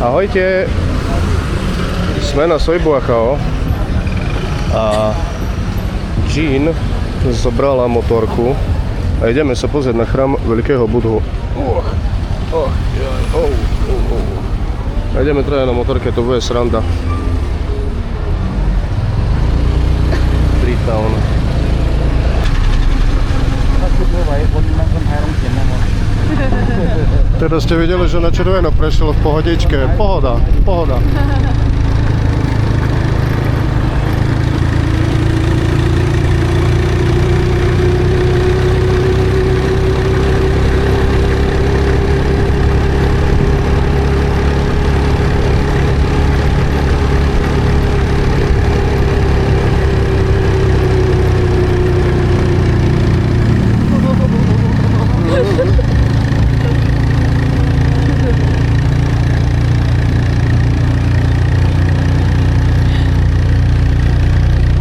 Ahojte, sme na Soibuakao a Jean zobrala motorku a ideme sa pozrieť na chrám Veľkého Budhu. A ideme traja na motorke, to bude sranda. Freetown. Teraz ste videli, že na červeno prešiel v pohodičke. Pohoda, pohoda.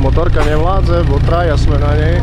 Motorka nevládze, bo traja sme na nej.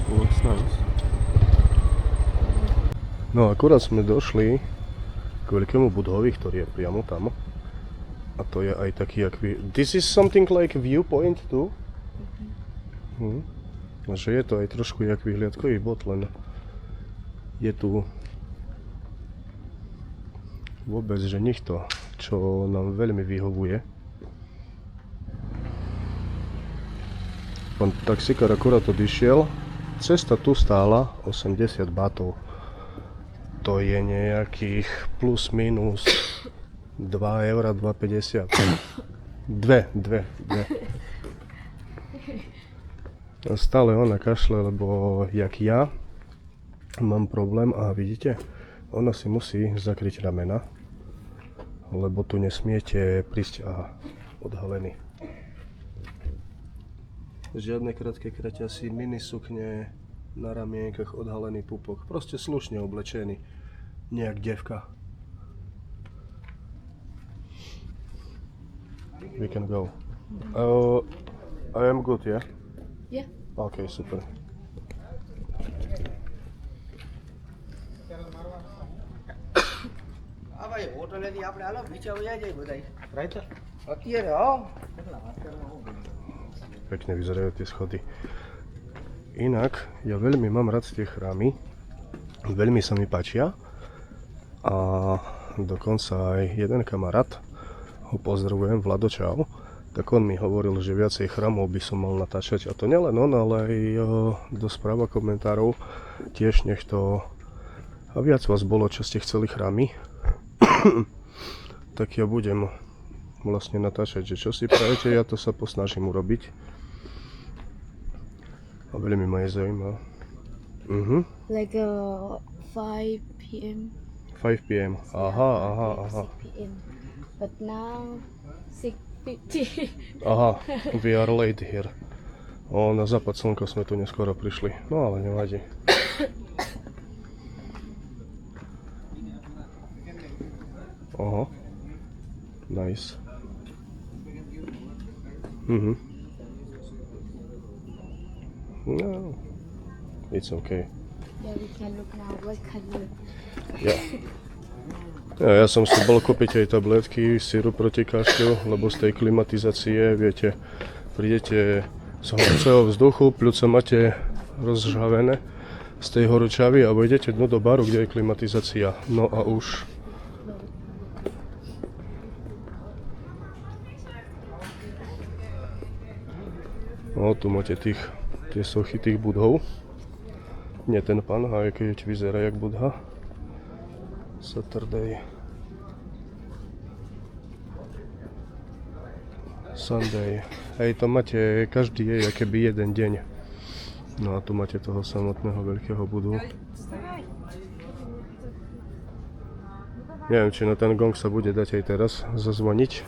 Looks nice. No akurát sme došli k Veľkému Budhovi, ktorý je priamo tam. A to je aj taký, This is something like viewpoint too? Že je to aj trošku jak vyhliadkový bod, len je tu vôbec, že nikto, čo nám veľmi vyhovuje. Pán taxikár akurát odišiel. Cesta tu stála 80 batov. To je nejakých plus minus 2 eur, 2,50. Dve. A stále ona kašle, lebo jak ja mám problém a vidíte, ona si musí zakryť ramena, lebo tu nesmiete prísť a odhalený. Žiadne krátke kraťasy, mini sukne, na ramienkach odhalený pupok. Proste slušne oblečený. Nejak devka. We can go. I am good, yeah? Yeah. Okay, super. Pekne vyzerajú tie schody. Inak, ja veľmi mám rád tie chrámy. Veľmi sa mi páčia. A dokonca aj jeden kamarát, ho pozdravujem, Vlado čau, tak on mi hovoril, že viacej chrámov by som mal natáčať. A to nielen on, ale aj do správ a komentárov. Tiež nech to a viac vás bolo, čo ste chceli chrámy. Tak ja budem vlastne natáčať, že čo si prajete, ja to sa posnažím urobiť. A veľmi ma je zaujímavé. Like 5 p.m. 5 p.m. Aha. 6 p.m. But now 6:50. Aha, we are late here. Na západ slnka sme tu neskoro prišli. No ale nevadí. Aha. Nice. No, it's okay. Yeah, we can look now. What color? Yeah. Ja som si bol kúpiť aj tabletky, syrup proti kašľu, lebo z tej klimatizácie, viete, prídete z horúceho vzduchu, pľúca máte rozžhavené z tej horúčavy a vojdete do baru, kde je klimatizácia. No a už. No, tu máte tie sochy tých budhov. Nie ten pán, aj keď vyzerá jak Budha. Saturday. Sunday. Hej, to máte, každý je keby jeden deň. No a tu máte toho samotného veľkého Budhu. Neviem, či na ten gong sa bude dať aj teraz zazvoniť.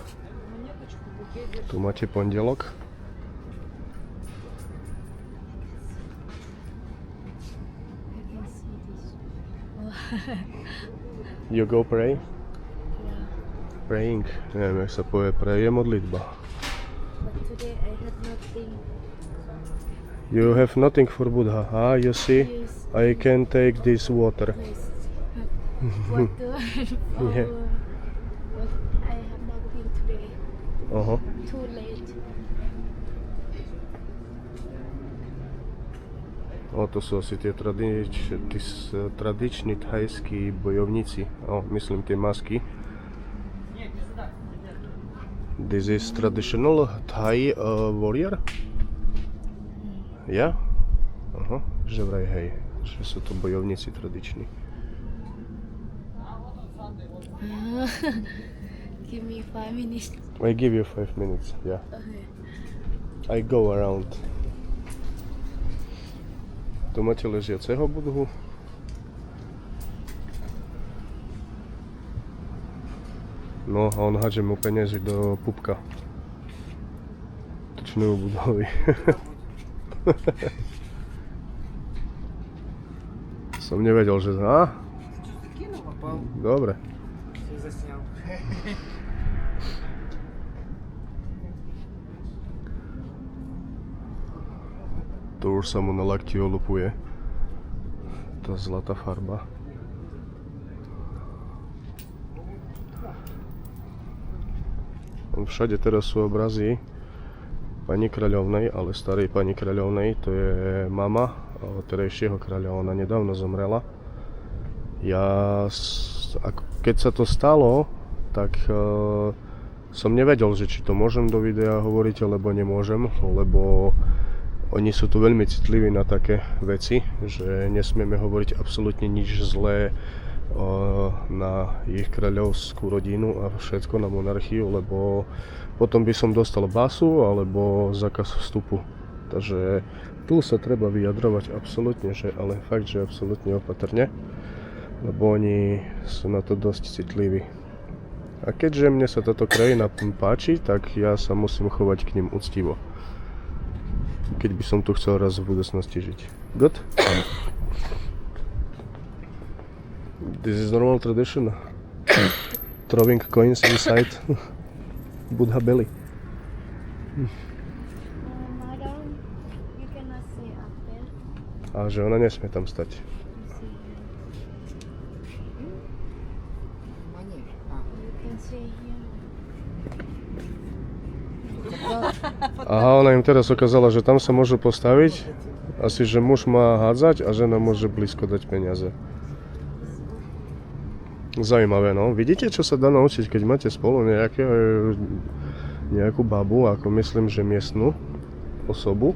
Tu máte pondelok. I can see this. You go pray? Yeah. Praying. Neviem, jak sa povie pray, je modlitba. But today I had nothing. You have nothing for Buddha. Ah, you see? Yes. I can take this water. Please. Water and Yeah. flower. But I have nothing today. Aha. Too late. O, to sú asi tie tradiční thajskí bojovníci. O, myslím tie masky. This is traditional Thai warrior? Ja? Aha, že vraj hej, že sú to bojovníci tradiční. Give me 5 minutes. I give you 5 minutes, yeah. Okay. I go around. Tu máte ležiaceho Budhu. No a on hádže mu peniazy do pupka. Točnú Budhovi. Som nevedel, že... Á? Dobre. To už sa mu na lakti olupuje. Tá zlatá farba. Všade teraz sú obrazy pani kráľovnej, ale starej pani kráľovnej, to je mama terajšieho kráľa, ona nedávno zomrela. Keď sa to stalo, tak som nevedel, že či to môžem do videa hovoriť, alebo nemôžem, lebo oni sú tu veľmi citliví na také veci, že nesmieme hovoriť absolútne nič zlé na ich kráľovskú rodinu a všetko na monarchiu, lebo potom by som dostal basu alebo zákaz vstupu. Takže tu sa treba vyjadrovať absolútne, ale fakt, že absolútne opatrne, lebo oni sú na to dosť citliví. A keďže mne sa táto krajina páči, tak ja sa musím chovať k nim úctivo. Keď by som tu chcel raz v budúcnosti žiť. Good? This is normal tradition. Throwing coins inside Buddha belly. Madam, you cannot say up there. A že ona nesmie tam stať. You can say here. Aha, ona im teraz ukázala, že tam sa môžu postaviť. Asi, že muž má hádzať a žena môže blízko dať peniaze. Zaujímavé, no. Vidíte, čo sa dá naučiť, keď máte spolu nejakú babu, ako myslím, že miestnu osobu,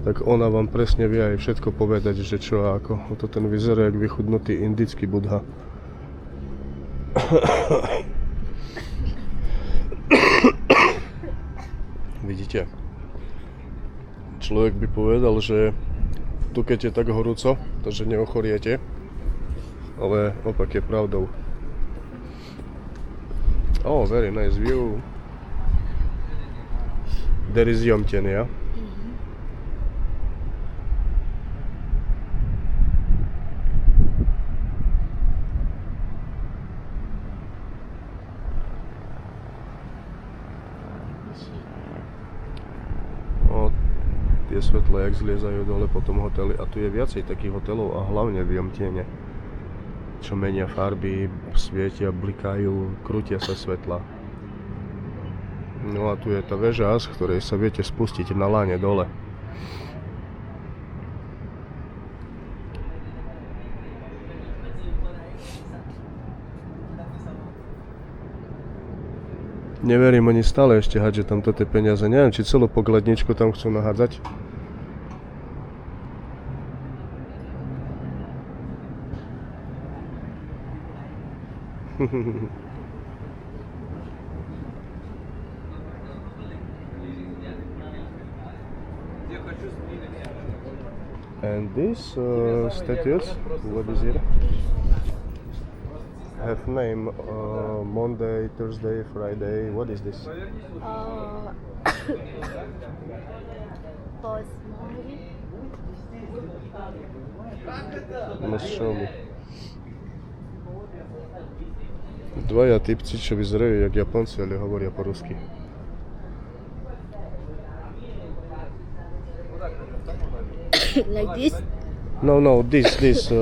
tak ona vám presne vie aj všetko povedať, že čo a ako. To ten vyzerá jak vychudnutý indický Budha. Vidíte? Človek by povedal, že tu keď je tak horúco, takže neochoriete, ale opak je pravdou. Oh, very nice view. There is Yomtien, yeah? O, tie svetla, jak zliezajú dole po tom hoteli. A tu je viacej takých hotelov a hlavne v Yomtiene, čo menia farby, svietia, blikajú, krútia sa svetla. No a tu je tá väža, z ktorej sa viete spustiť na láne dole. Neverím, oni stále ešte hádže tamto tie peniaze. Neviem, či celú pokladničku tam chcú nahádzať. And these statues, what is it? Have name Monday, Thursday, Friday. What is this? For small. You must show me. Dvaja typci, čo vyzerajú jak Japonci, ale hovoria po rusky. Like this? No, this Buddhas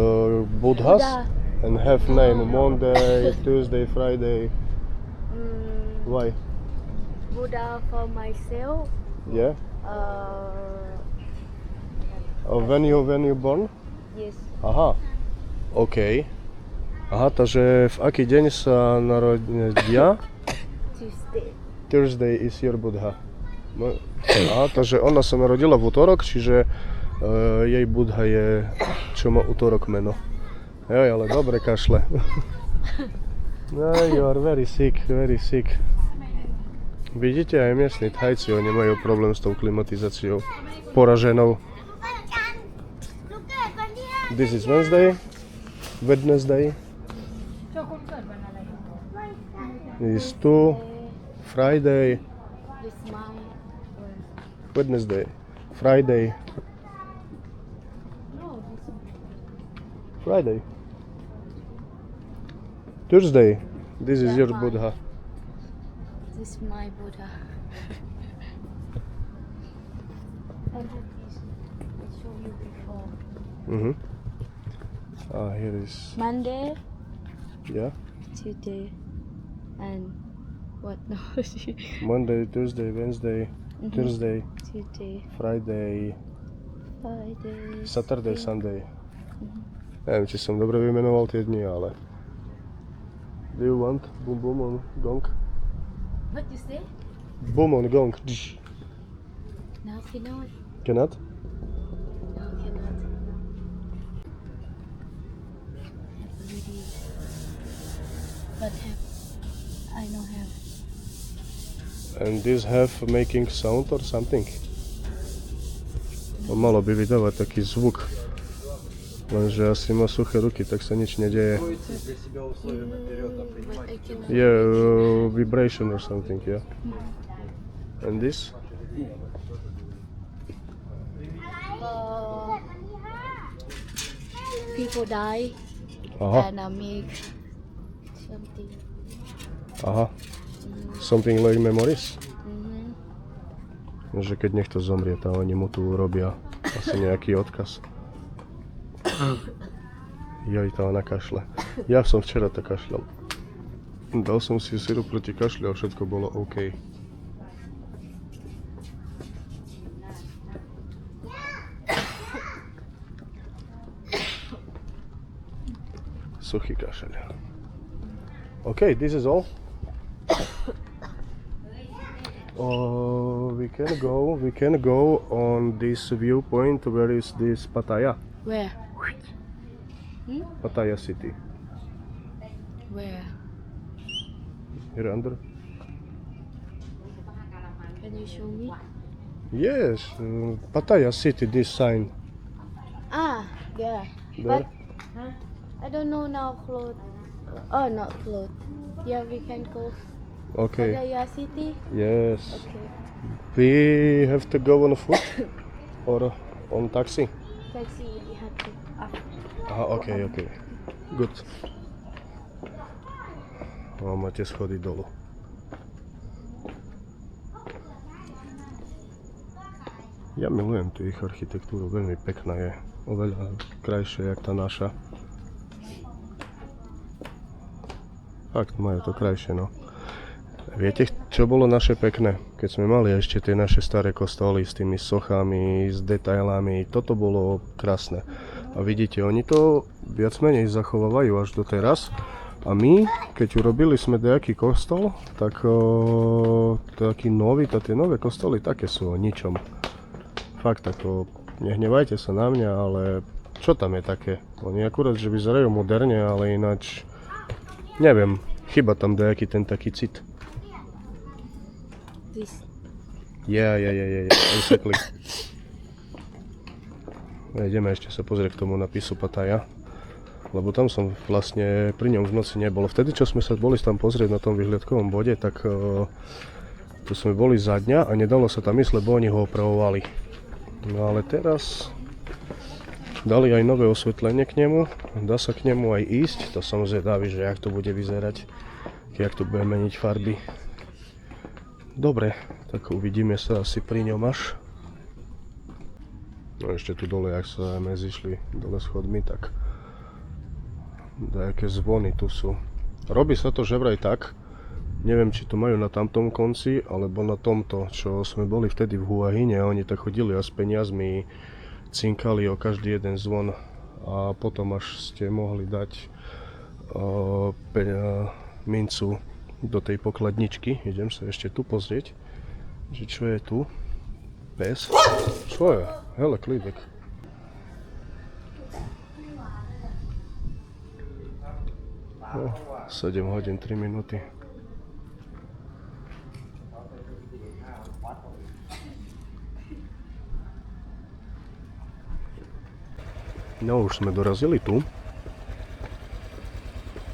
Buddha. and have name Monday, Tuesday, Friday. Why? Buddha for myself. Yeah. When you born? Yes. Aha. OK. Aha, takže v aký deň sa narodia? Tuesday. Thursday is your Buddha. No, aha, takže ona sa narodila v útorok, čiže jej Buddha je, čo má útorok meno. Joj, ale dobre kašle. No, you are very sick, very sick. Vidíte, aj miestni Thajci, oni majú problém s tou klimatizáciou poraženou. This is Wednesday. Is 2, Friday, This my Wednesday, Friday, no, this Friday, Thursday. This is your Yeah, Buddha. This is my Buddha. And this I showed you before. Here is, Monday, yeah, Tuesday, and what? No, Monday, Tuesday, Wednesday, Thursday, Tuesday, Friday, Friday, Saturday, Sunday. Neviem, či som dobre vymenoval tie dni, ale... Do you want boom boom on gong? What you say? Boom on gong. No, cannot. Cannot? No, cannot. Really. But have I don't have. And this have making sound or something? On malo by vydávať taký zvuk. Lenže asi má suché ruky, tak sa nič nedeje. But I cannot. Yeah, vibration or something, yeah. And this? People die Aha, and make something. aha. Something like memories? Mm-hmm. Že keď niekto zomrie, tak oni mu tu urobia asi nejaký odkaz. Joj, to ona kašle. Ja som včera tak kašľal. Dal som si sirup proti kašľu a všetko bolo OK. Suchý kašeľ. OK, this is all. We can go on this viewpoint. Where is this Pattaya? Where? Pattaya city. Where? Here under? Can you show me? Yes, Pattaya city. This sign. Ah, there. There? But I don't know now. Float. Oh, not float. Yeah, we can go. Okay. Pattaya City. Yes. Okay. We have to go on foot or on taxi. Taxi. We have to. Okay. Good. Máte schody dolu. Ja milujem tu ich architektúru, veľmi pekná je. Oveľa krajšia jak tá naša. Fakt, majú to krajšie, no. Viete, čo bolo naše pekné? Keď sme mali ešte tie naše staré kostoly s tými sochami, s detailami, toto bolo krásne. A vidíte, oni to viac menej zachovávajú až do teraz. A my, keď urobili sme nejaký kostol, tak taký nový, tie nové kostoly také sú o ničom. Fakt, ako, nehnevajte sa na mňa, ale čo tam je také? Oni akurát, že vyzerajú moderne, ale ináč Neviem, chyba tam nejaký ten taký cit. This. Yeah, exactly. Ideme ešte sa pozrieť k tomu napisu Pattaya, lebo tam som vlastne pri ňom v noci nebol. Vtedy, čo sme sa boli tam pozrieť na tom vyhliadkovom bode, tak tu sme boli za dňa a nedalo sa tam ísť, lebo oni ho opravovali. No ale teraz dali aj nové osvetlenie k nemu, dá sa k nemu aj ísť, to som zvedavý, že jak to bude vyzerať, jak to bude meniť farby. Dobre, tak uvidíme sa asi pri ňom až. No ešte tu dole, ak sa sme zišli dole schodmi, tak nejaké zvony tu sú. Robí sa to že vraj tak, neviem či to majú na tamtom konci, alebo na tomto, čo sme boli vtedy v Hua Hine, oni tak chodili a s peniazmi cinkali o každý jeden zvon a potom až ste mohli dať mincu do tej pokladničky. Idem sa ešte tu pozrieť, že čo je tu. Pes? Čo je? Hele, klídek. No, 7 hodín, 3 minúty. No, už sme dorazili tu.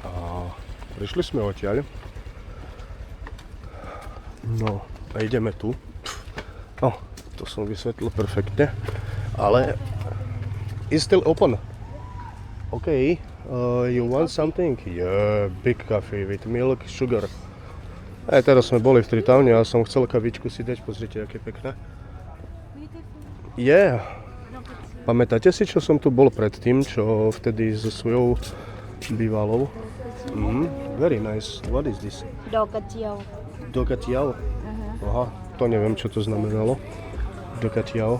A prišli sme odtiaľ. No, a ideme tu. To som vysvetlil perfektne, ale it's still open. OK, you want something? Yeah, big coffee with milk, sugar. Aj teraz sme boli v Tritowne a som chcel kavičku si dať, pozrite, aké pekné. Yeah. Pamätáte si, čo som tu bol predtým, čo vtedy so svojou bývalou? Very nice. What is this? Dokatiao. Dokatiao? Aha, to neviem, čo to znamenalo. Dokatiao.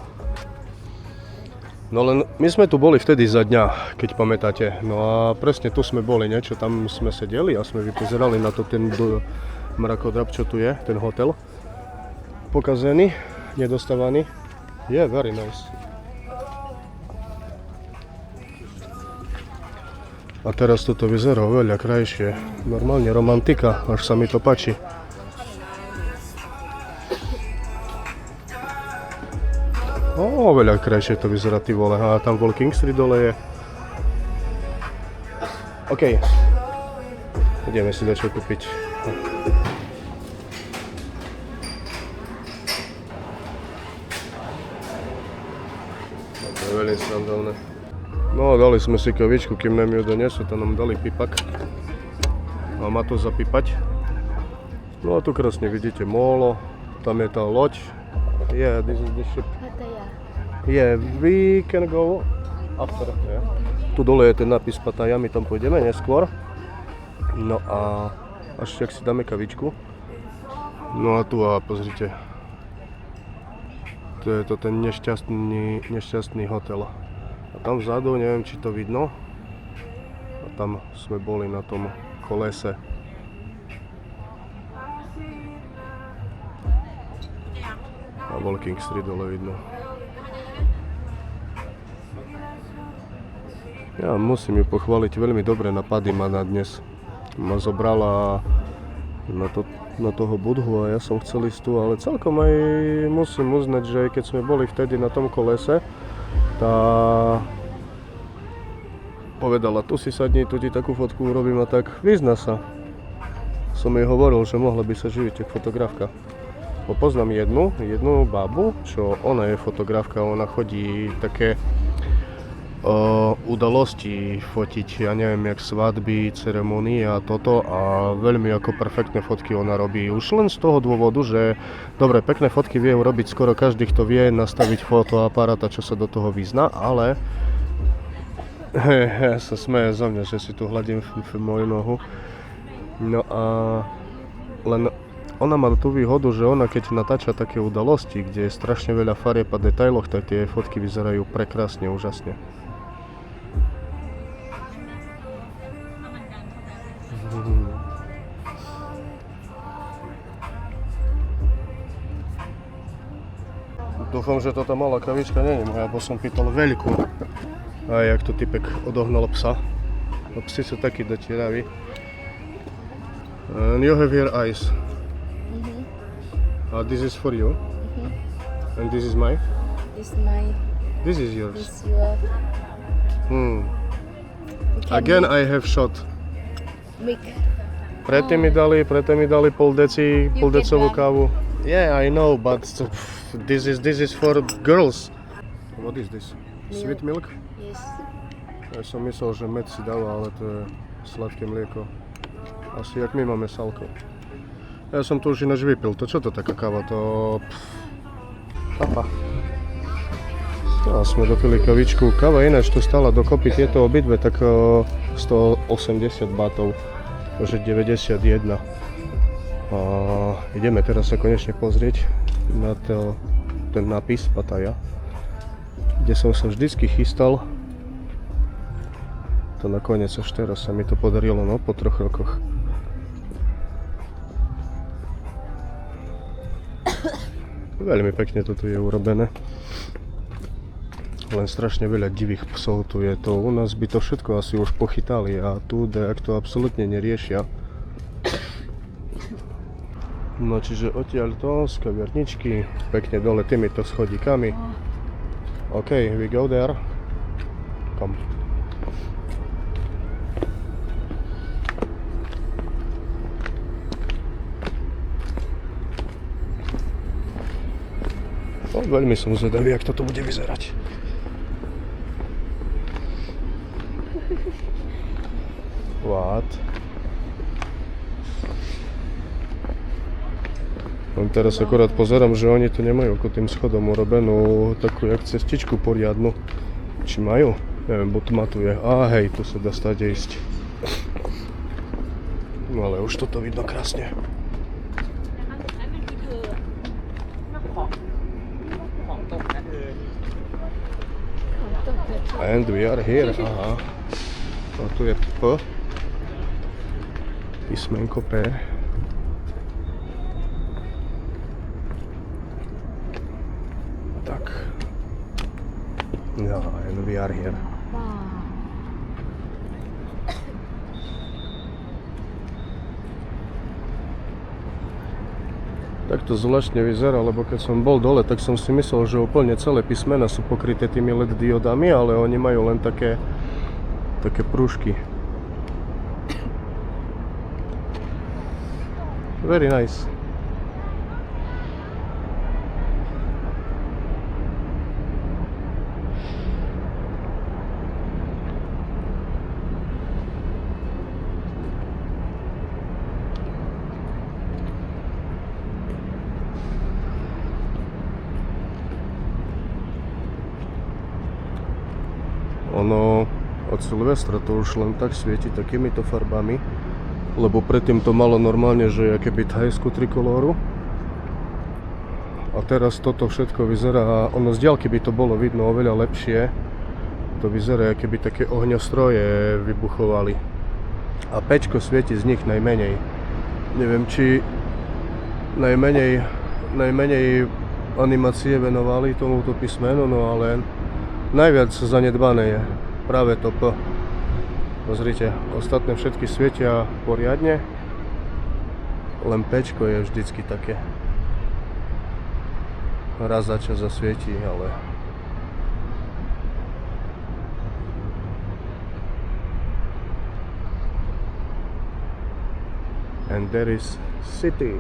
No len my sme tu boli vtedy za dňa, keď pamätáte. No a presne tu sme boli, niečo tam sme sedeli a sme vypozerali na to ten mrakodrap, čo tu je, ten hotel. Pokazený, nedostávaný. Yeah, very nice. A teraz toto vyzerá oveľa krajšie. Normálne romantika, až sa mi to páči. Oveľa krajšie to vyzerá, ty vole. A tam bol King Street dole je. OK. Ideme si dačo kúpiť. To je veľmi srandovné. No, dali sme si kavičku, kým nám ju donesú, tam nám dali pipak. A má to zapípať. No a tu krásne vidíte molo, tam je tá loď. Yeah, this is the ship. Pattaya. Yeah, we can go after. Yeah. Tu dole je ten nápis Pattaya, my tam pôjdeme neskôr. No a až tak si dáme kavičku. No a tu a pozrite. To je to ten nešťastný hotel. A tam vzadu, neviem či to vidno. A tam sme boli na tom kolese. A bol King Street dole vidno. Ja musím ju pochváliť, veľmi dobre napady má na dnes. Ma zobrala na toho Budhu a ja som chcel ísť tu, ale celkom aj musím uznať, že keď sme boli vtedy na tom kolese, tá povedala, tu si sadni, tu ti takú fotku urobím a tak vyzna sa. Som jej hovoril, že mohla by sa živiť ako fotografka. Poznám jednu babu, čo ona je fotografka, ona chodí také udalosti fotiť, ja neviem, jak svadby, ceremonie a toto a veľmi ako perfektné fotky ona robí. Už len z toho dôvodu, že dobre, pekné fotky vie urobiť skoro každý, kto vie nastaviť fotoaparáta, čo sa do toho vyzná, ale ja sa smeje zo mňa, že si tu hľadím moju nohu. No a len ona má tú výhodu, že ona keď natáča také udalosti, kde je strašne veľa farieb a detailoch, tak tie fotky vyzerajú prekrásne, úžasne. Dúfam, že toto malá kavička nie je moja, bo som pýtal veľkú. A jak tu typek odohnal psa. No psi sú takí dotieraví. And you have here ice. Mhm. This is for you. Mhm. And this is mine. This my. This is yours. This your. Hmm. We can Again I have shot. make. Predtým mi dali pol get decovú one. kávu. Yeah, I know, but this is for girls. What is this? Sweet milk? Yes. Ja som myslel, že med si dáva, ale to je sladké mlieko. Asi jak my máme salko. Ja som to už ináč vypil. To čo to taká káva? To... Papa. No, sme dopili kavičku. Káva ináč tu stála dokopy tieto obidve, tak 180 batov. Takže 91. A ideme teraz sa konečne pozrieť na ten nápis Pattaya, kde som sa vždycky chystal. To nakoniec až teraz sa mi to podarilo, no, po 3 rokoch. Veľmi pekne toto je urobené. Len strašne veľa divých psov tu je. To u nás by to všetko asi už pochytali a tu dejak to absolútne neriešia. No čiže odtiaľ to z kaviarničky pekne dole týmito schodíkami. OK, we go there. Come. No, veľmi som zvedavý, jak toto bude vyzerať. What? Teraz akorát pozerám, že oni tu nemajú ako tým schodom urobenú takú jak cestičku poriadnu. Či majú? Neviem, bo tma tu je. Á, hej, tu sa dá stade ísť. No ale už toto vidno krásne. And we are here. Aha. A tu je P. Písmenko P. Tak. No, and we are here. Wow. Tak to zvláštne vyzerá, lebo keď som bol dole, tak som si myslel, že úplne celé písmena sú pokryté tými LED diodami, ale oni majú len také prúžky. Very nice. Ono od Silvestra to už len tak svieti takýmito farbami, lebo predtým to malo normálne, že keby thajskú trikolóru. A teraz toto všetko vyzerá, ono z diaľky by to bolo vidno oveľa lepšie. To vyzerá, keby také ohňostroje vybuchovali. A Pčko svieti z nich najmenej. Neviem, či najmenej animácie venovali tomuto písmenu, no ale najviac zanedbané je práve to P. Pozrite, ostatné všetky svietia poriadne, len Pčko je vždycky také. Raz za čas zasvietí, ale... And there is city.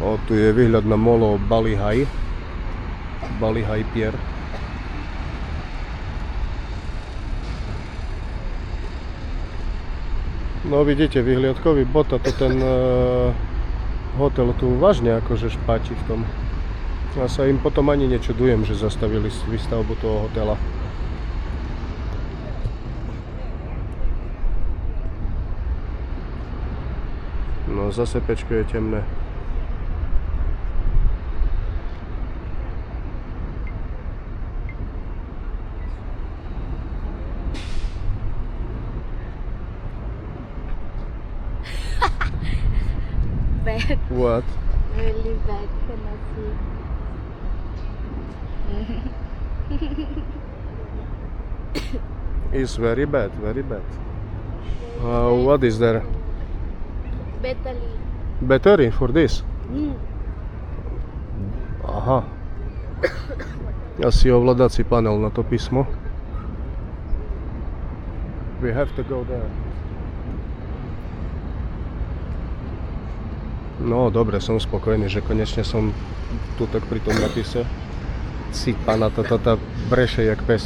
O, tu je výhľad na molo Ballyhai Pier. No vidíte, vyhliadkový bod a to ten hotel tu vážne akože špáči v tom. Ja sa im potom ani nečudujem, že zastavili výstavbu toho hotela. No zase Pčko je temné. Bad. What? Really bad. Cannot see. It's very bad, very bad. What is there? Battery. Battery for this? Mm. Aha. Asi ovládací panel na to písmo. We have to go there. No dobre, som spokojný, že konečne som tu tak pri tom napise. Si pána, tá breše jak pes.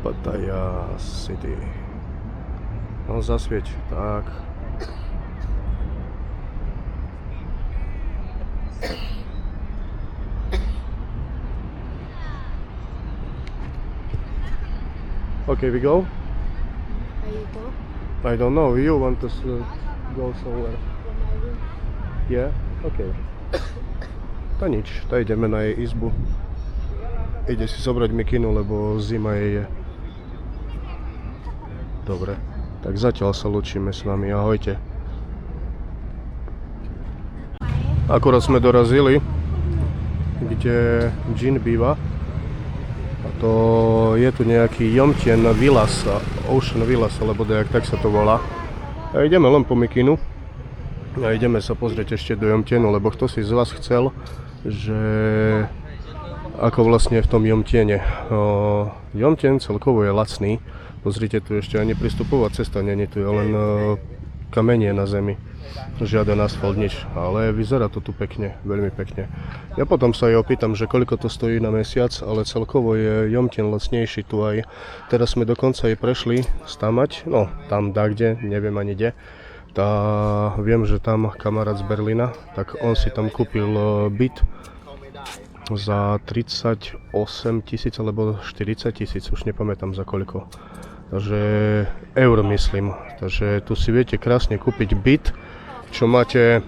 Pattaya City. No zasvieť, tak. Okay, we go? Are you go? I don't know, you want to go somewhere? From my room. Yeah? Okay. Tá nič, tá ideme na jej izbu. Ide si zobrať mikinu, lebo zima jej je. Dobre, tak zatiaľ sa lúčime s vami, ahojte. Akurát sme dorazili, kde Jin býva. A to je tu nejaký Yomtien Villas, Ocean Villas, alebo tak sa to volá. A ideme len po mikinu. A ideme sa pozrieť ešte do Yomtienu, lebo kto si z vás chcel, že ako vlastne v tom Yomtiene. Yomtien celkovo je lacný. Pozrite, tu ešte ani prístupová cesta není, tu je len kamenie na zemi. Žiaden asfalt, nič, ale vyzerá to tu pekne, veľmi pekne. Ja potom sa jej opýtam, že koľko to stojí na mesiac, ale celkovo je Yomtien lacnejší tu aj. Teraz sme dokonca aj prešli stamať, no tam dakde, neviem ani kde. Viem, že tam kamarát z Berlína, tak on si tam kúpil byt za 38 000 alebo 40 000, už nepamätám za koľko. Takže eur myslím, takže tu si viete krásne kúpiť byt, čo máte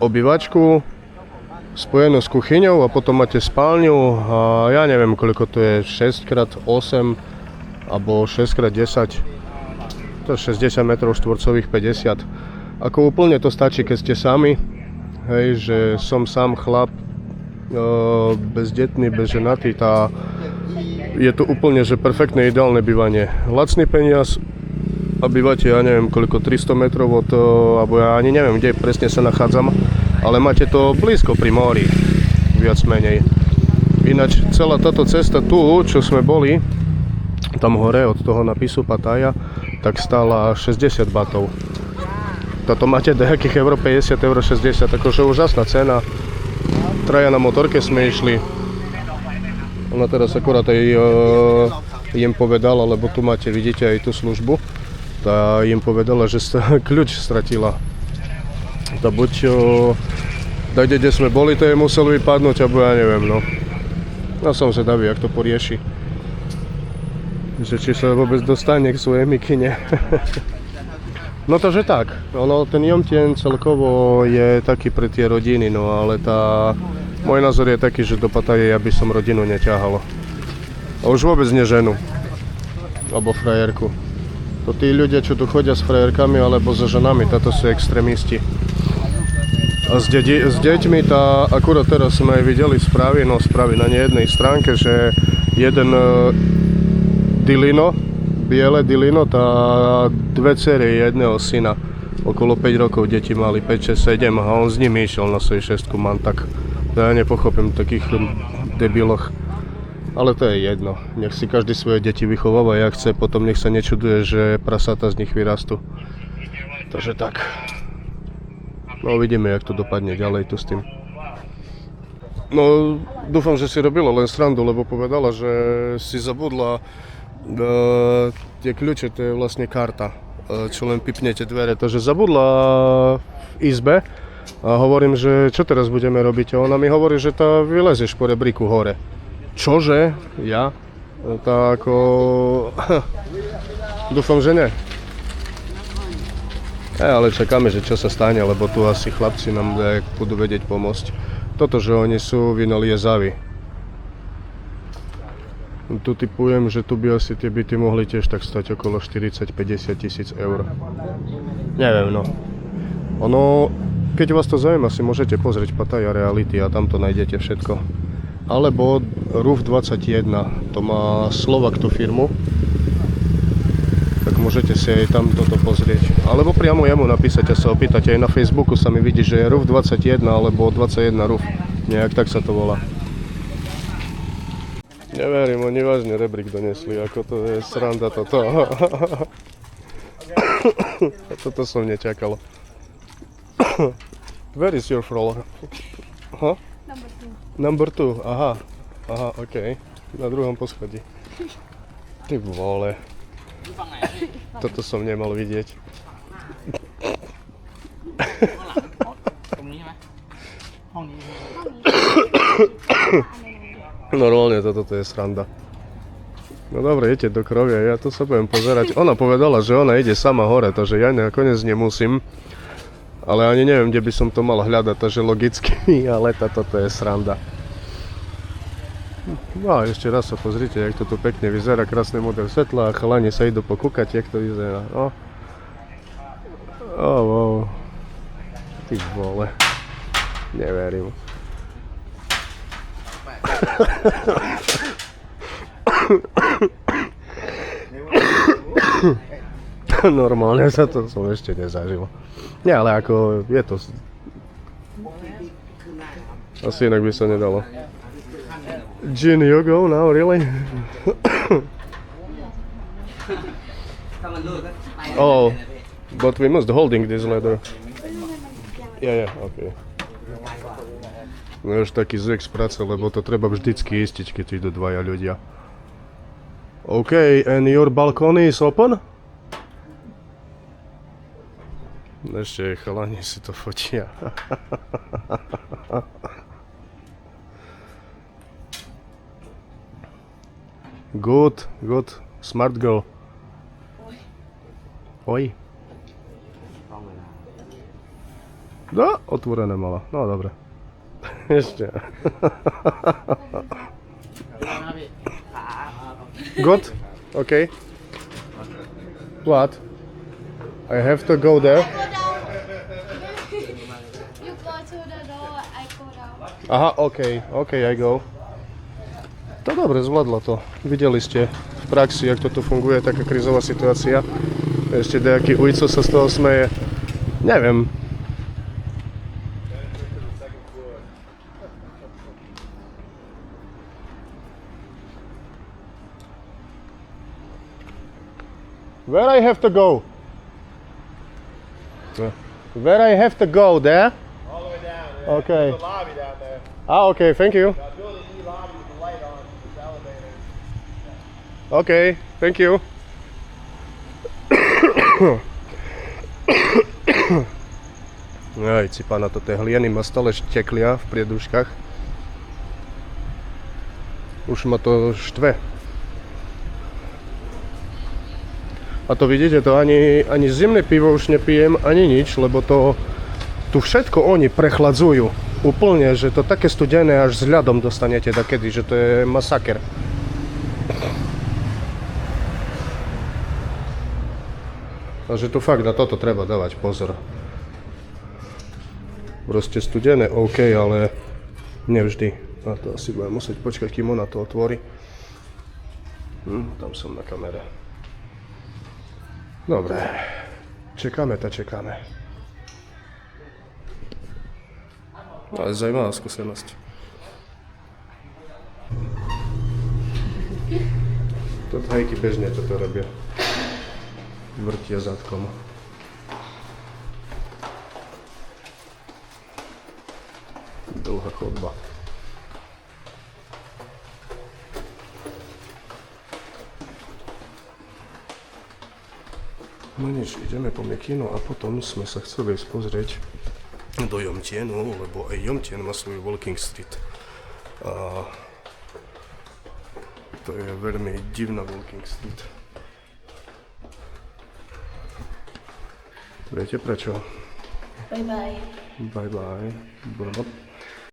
obývačku spojenú s kuchyňou a potom máte spálňu a ja neviem koľko to je, 6x8 alebo 6x10, to je 60 m2, 50. Ako úplne to stačí, keď ste sami, hej, že som sám chlap, bezdetný, bezženatý, je to úplne že perfektné, ideálne bývanie. Lacný peniaz a bývate, ja neviem koľko, 300 metrov od, alebo ja ani neviem, kde presne sa nachádzam, ale máte to blízko pri mori, viac menej. Ináč celá táto cesta tu, čo sme boli, tam hore od toho napisu Pattaya, tak stála 60 batov. Toto máte nejakých euro 50, euro 60, akože úžasná cena. Traja na motorke sme išli. Ona teraz akurát aj im povedala, lebo tu máte, vidíte aj tú službu. Tá im povedala, že kľúč stratila. Tá buď tak kde sme boli, to je musel vypadnúť, alebo ja neviem, no. Ja som zvedavý, jak to porieši. Že či sa vôbec dostane k svojej mikine. No takže tak, ten Yomtien celkovo je taký pre tie rodiny, no ale môj názor je taký, že do Pattaje ja by som rodinu neťahal. A už vôbec nie ženu. Alebo frajerku. To tí ľudia, čo tu chodia s frajerkami alebo so ženami, táto sú extrémisti. A s deťmi, akurát teraz sme aj videli správy na nejednej stránke, že jeden Dilino, biele Dilino, dve dcery jedného syna, okolo 5 rokov deti mali, 5, 6, 7 a on s nimi išiel na svoju šestku, mám tak, ja nepochopím takých debiloch, ale to je jedno, nech si každý svoje deti vychováva, jak chce, potom nech sa nečuduje, že prasata z nich vyrastú, takže tak, no uvidíme, jak to dopadne ďalej tu s tým. No dúfam, že si robila len srandu, lebo povedala, že si zabudla tie kľúče, to je vlastne karta, čo len pipnete dvere, takže zabudla v izbe a hovorím, že čo teraz budeme robiť a ona mi hovorí, že vylezieš po rebríku hore. Čože? Ja? Tak ako... dúfam, že ne. Ale čakáme, že čo sa stane, lebo tu asi chlapci nám budú vedieť pomôcť. Toto, že oni sú vynaliezavy. Tu typujem, že tu by asi tie byty mohli tiež tak stať okolo 40-50 000 eur. Neviem, no. Keď vás to zaujíma, si môžete pozrieť Pattaya Reality a tam to nájdete všetko. alebo Roof 21. To má Slovak tú firmu. Tak môžete si aj tam toto pozrieť. Alebo priamo jemu napísať a sa opýtať. Aj na Facebooku sa mi vidí, že je Roof 21 alebo 21 Roof. Nejak tak sa to volá. Neverím, oni vážne rebrík donesli, ako to je sranda toto. Toto som nečakal. Where is your floor? Huh? Number 2, aha. Aha, okej. Na druhom poschodí. Ty vole. Toto som nemal vidieť. Normálne toto je sranda. No dobre, idete do krovia, ja to sa budem pozerať. Ona povedala, že ona ide sama hore, takže ja nakoniec nemusím. Ale ani neviem, kde by som to mal hľadať, takže logicky, ale toto je sranda. No a ešte raz sa pozrite, jak to tu pekne vyzerá, krásny model svetla a chalani sa idú pokúkať, jak to vyzerá. No. Oh, wow. Ty vole. Neverím. Normálne sa to som ešte nezažil. Nie, ale ako je to... Asi inak by sa nedalo. Jin, you go now, really? Oh, but we must holding this ladder. Yeah, okay. No už taký zek z práce, lebo to treba vždycky istiť, keď idú dvaja ľudia. Okay, and your balcony is open? Ešte chalani si to fotia. Good, good, smart girl. Oj. No, otvorené mala, no dobre. Ešte. Good? Okay. What? I have to go there? You go to the door, I go down. Aha, okay, okay, I go. To dobre, zvládla to. Videli ste v praxi, jak toto funguje, taká krízová situácia. Ešte nejaký ujco sa z toho smeje. Neviem. Where I have to go? Where I have to go? There? All the way down. Okay. There's a lobby down there. Ah, okay, thank you. Now go to the E lobby with the light on. This elevator. Okay, thank you. Aj, cipa na to, tie hlieny ma stále šteklia v prieduškách. Už ma to štve. A to vidíte, to ani zimné pivo už nepijem, ani nič, lebo to tu všetko oni prechladzujú. Úplne, že to také studené, až s ľadom dostanete takedy, že to je masaker. Takže tu fakt na toto treba dávať pozor. Proste studené, OK, ale nevždy. A to asi budem musieť počkať, kým ona to otvorí. Tam som na kamere. Dobre, čekáme. Ale zajímavá skúsenosť. Toto hejky bežne toto robia. Vrtia zadkom. Dlhá chodba. No nič, ideme po Mekinu a potom sme sa chceli ísť pozrieť do Jomtienu, lebo aj Jomtien má svoj walking street. A to je veľmi divná walking street. Viete prečo? Bye bye. Bye bye.